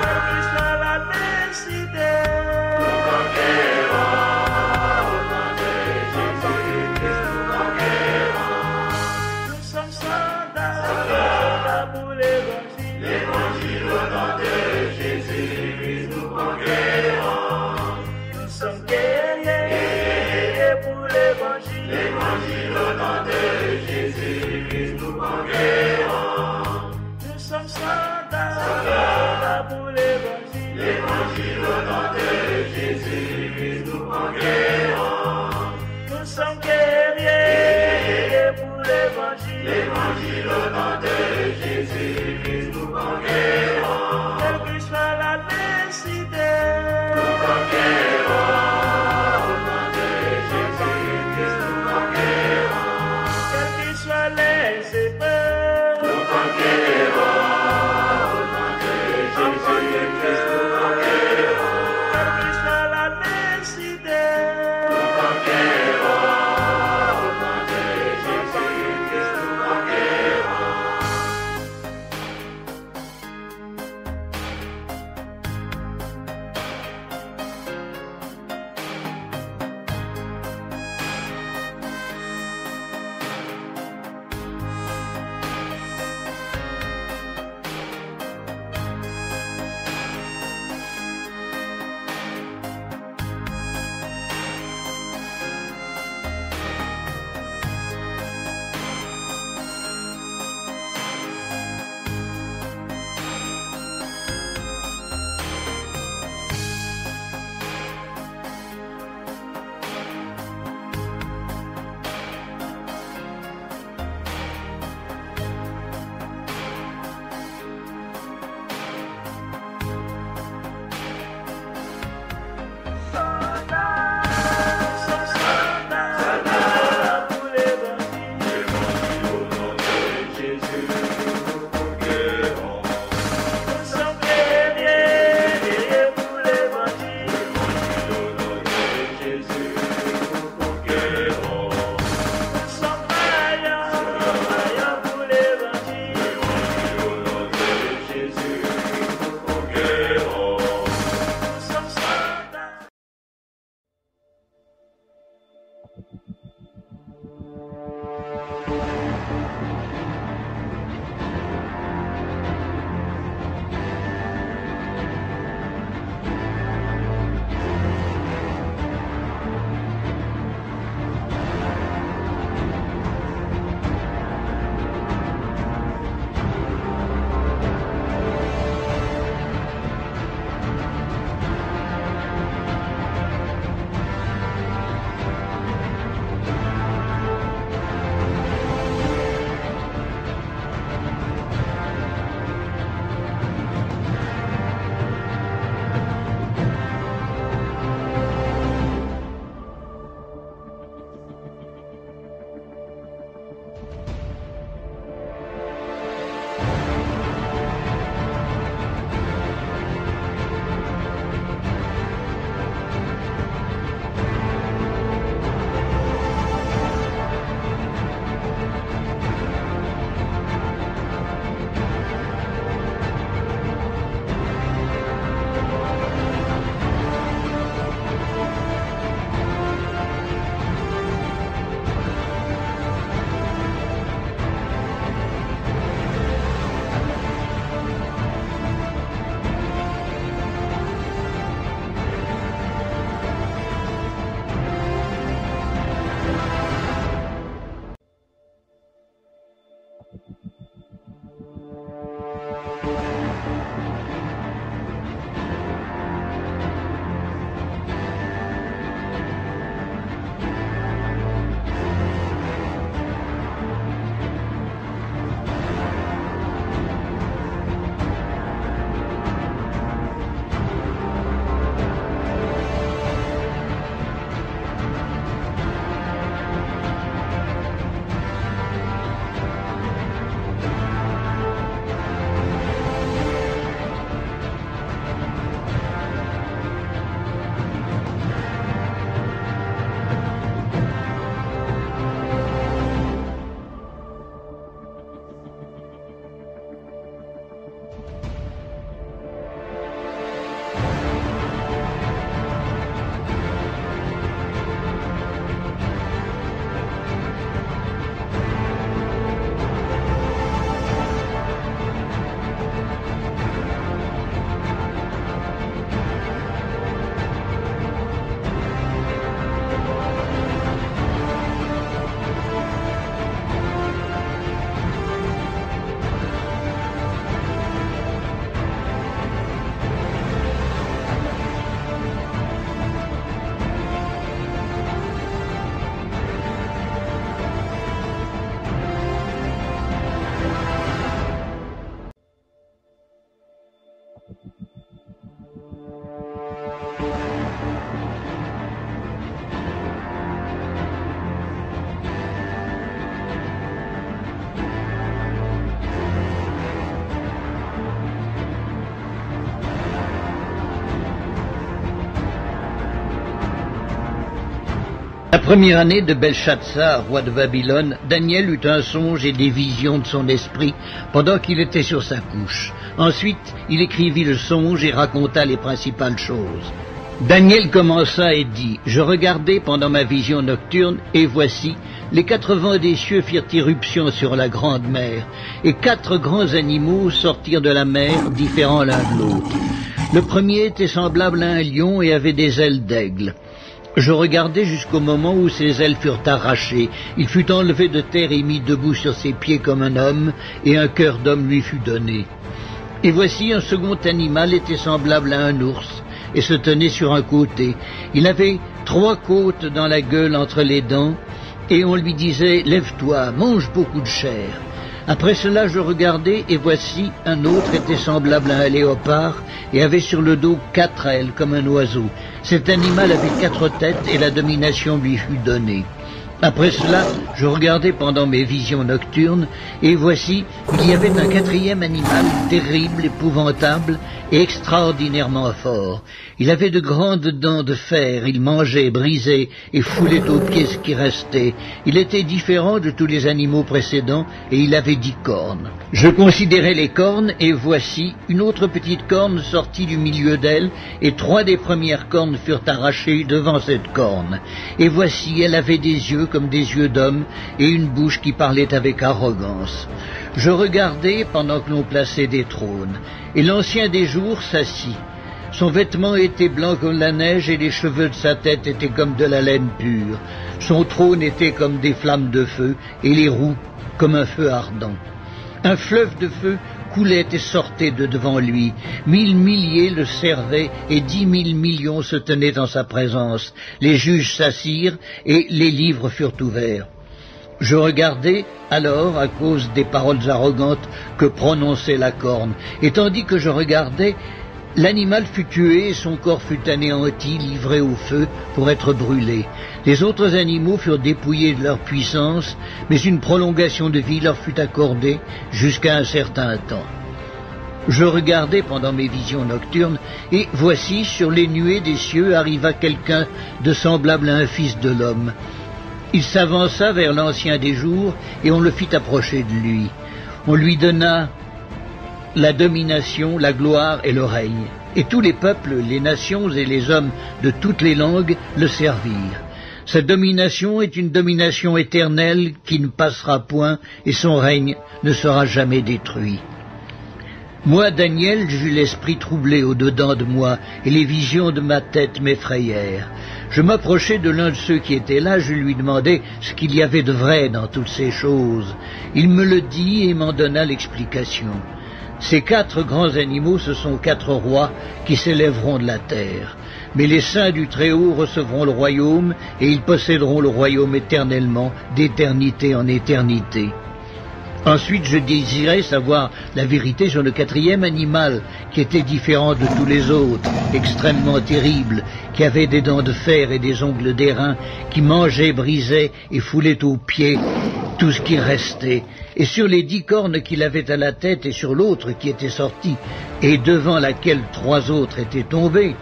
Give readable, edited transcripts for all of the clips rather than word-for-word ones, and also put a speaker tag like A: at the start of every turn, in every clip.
A: Quelle que soit la La première année de Belshazzar, roi de Babylone, Daniel eut un songe et des visions de son esprit pendant qu'il était sur sa couche. Ensuite, il écrivit le songe et raconta les principales choses. Daniel commença et dit, « Je regardai pendant ma vision nocturne, et voici, les 4 vents des cieux firent irruption sur la grande mer, et 4 grands animaux sortirent de la mer, différents l'un de l'autre. Le premier était semblable à un lion et avait des ailes d'aigle. Je regardai jusqu'au moment où ses ailes furent arrachées. Il fut enlevé de terre et mis debout sur ses pieds comme un homme, et un cœur d'homme lui fut donné. Et voici un second animal était semblable à un ours, et se tenait sur un côté. Il avait 3 côtes dans la gueule entre les dents, et on lui disait « Lève-toi, mange beaucoup de chair ». Après cela, je regardai, et voici, un autre était semblable à un léopard, et avait sur le dos 4 ailes, comme un oiseau. Cet animal avait 4 têtes, et la domination lui fut donnée. Après cela, je regardai pendant mes visions nocturnes, et voici, il y avait un 4e animal, terrible, épouvantable, et extraordinairement fort. Il avait de grandes dents de fer, il mangeait, brisait, et foulait aux pieds ce qui restait. Il était différent de tous les animaux précédents, et il avait 10 cornes. Je considérai les cornes, et voici, une autre petite corne sortit du milieu d'elle, et 3 des premières cornes furent arrachées devant cette corne. Et voici, elle avait des yeux comme des yeux d'homme, et une bouche qui parlait avec arrogance. Je regardai pendant que l'on plaçait des trônes, et l'ancien des jours s'assit. Son vêtement était blanc comme la neige, et les cheveux de sa tête étaient comme de la laine pure. Son trône était comme des flammes de feu, et les roues comme un feu ardent. Un fleuve de feu coulait et sortait de devant lui. 1000 milliers le servaient, et 10 000 millions se tenaient en sa présence. Les juges s'assirent, et les livres furent ouverts. Je regardai alors à cause des paroles arrogantes que prononçait la corne, et tandis que je regardais, l'animal fut tué et son corps fut anéanti, livré au feu pour être brûlé. Les autres animaux furent dépouillés de leur puissance, mais une prolongation de vie leur fut accordée jusqu'à un certain temps. Je regardai pendant mes visions nocturnes, et voici, sur les nuées des cieux arriva quelqu'un de semblable à un fils de l'homme. Il s'avança vers l'ancien des jours, et on le fit approcher de lui. On lui donna la domination, la gloire et le règne. Et tous les peuples, les nations et les hommes de toutes les langues le servirent. Sa domination est une domination éternelle qui ne passera point, et son règne ne sera jamais détruit. Moi, Daniel, j'eus l'esprit troublé au-dedans de moi, et les visions de ma tête m'effrayèrent. Je m'approchai de l'un de ceux qui étaient là, je lui demandai ce qu'il y avait de vrai dans toutes ces choses. Il me le dit et m'en donna l'explication. Ces 4 grands animaux, ce sont 4 rois qui s'élèveront de la terre. Mais les saints du Très-Haut recevront le royaume, et ils posséderont le royaume éternellement, d'éternité en éternité. Ensuite, je désirais savoir la vérité sur le 4e animal, qui était différent de tous les autres, extrêmement terrible, qui avait des dents de fer et des ongles d'airain, qui mangeait, brisait et foulait aux pieds tout ce qui restait. Et sur les 10 cornes qu'il avait à la tête et sur l'autre qui était sortie, et devant laquelle 3 autres étaient tombés,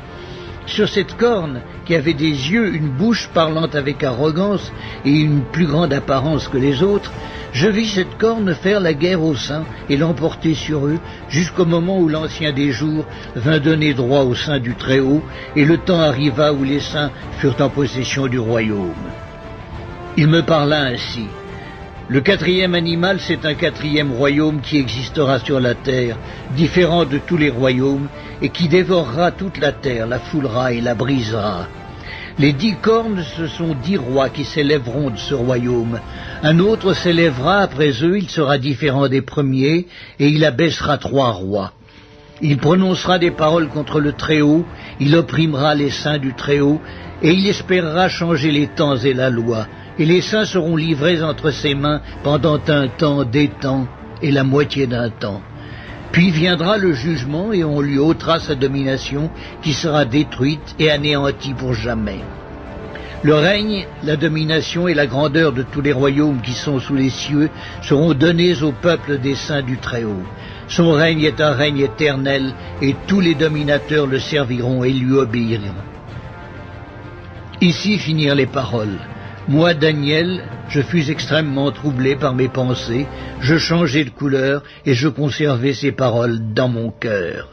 A: sur cette corne qui avait des yeux, une bouche parlant avec arrogance et une plus grande apparence que les autres, je vis cette corne faire la guerre aux saints et l'emporter sur eux jusqu'au moment où l'ancien des jours vint donner droit aux saints du Très-Haut, et le temps arriva où les saints furent en possession du royaume. Il me parla ainsi. Le 4e animal, c'est un 4e royaume qui existera sur la terre, différent de tous les royaumes, et qui dévorera toute la terre, la foulera et la brisera. Les 10 cornes, ce sont 10 rois qui s'élèveront de ce royaume. Un autre s'élèvera après eux, il sera différent des premiers, et il abaissera 3 rois. Il prononcera des paroles contre le Très-Haut, il opprimera les saints du Très-Haut, et il espérera changer les temps et la loi. Et les saints seront livrés entre ses mains pendant un temps, des temps, et la moitié d'un temps. Puis viendra le jugement, et on lui ôtera sa domination, qui sera détruite et anéantie pour jamais. Le règne, la domination et la grandeur de tous les royaumes qui sont sous les cieux seront donnés au peuple des saints du Très-Haut. Son règne est un règne éternel, et tous les dominateurs le serviront et lui obéiront. Ici finirent les paroles. Moi, Daniel, je fus extrêmement troublé par mes pensées, je changeai de couleur et je conservai ces paroles dans mon cœur.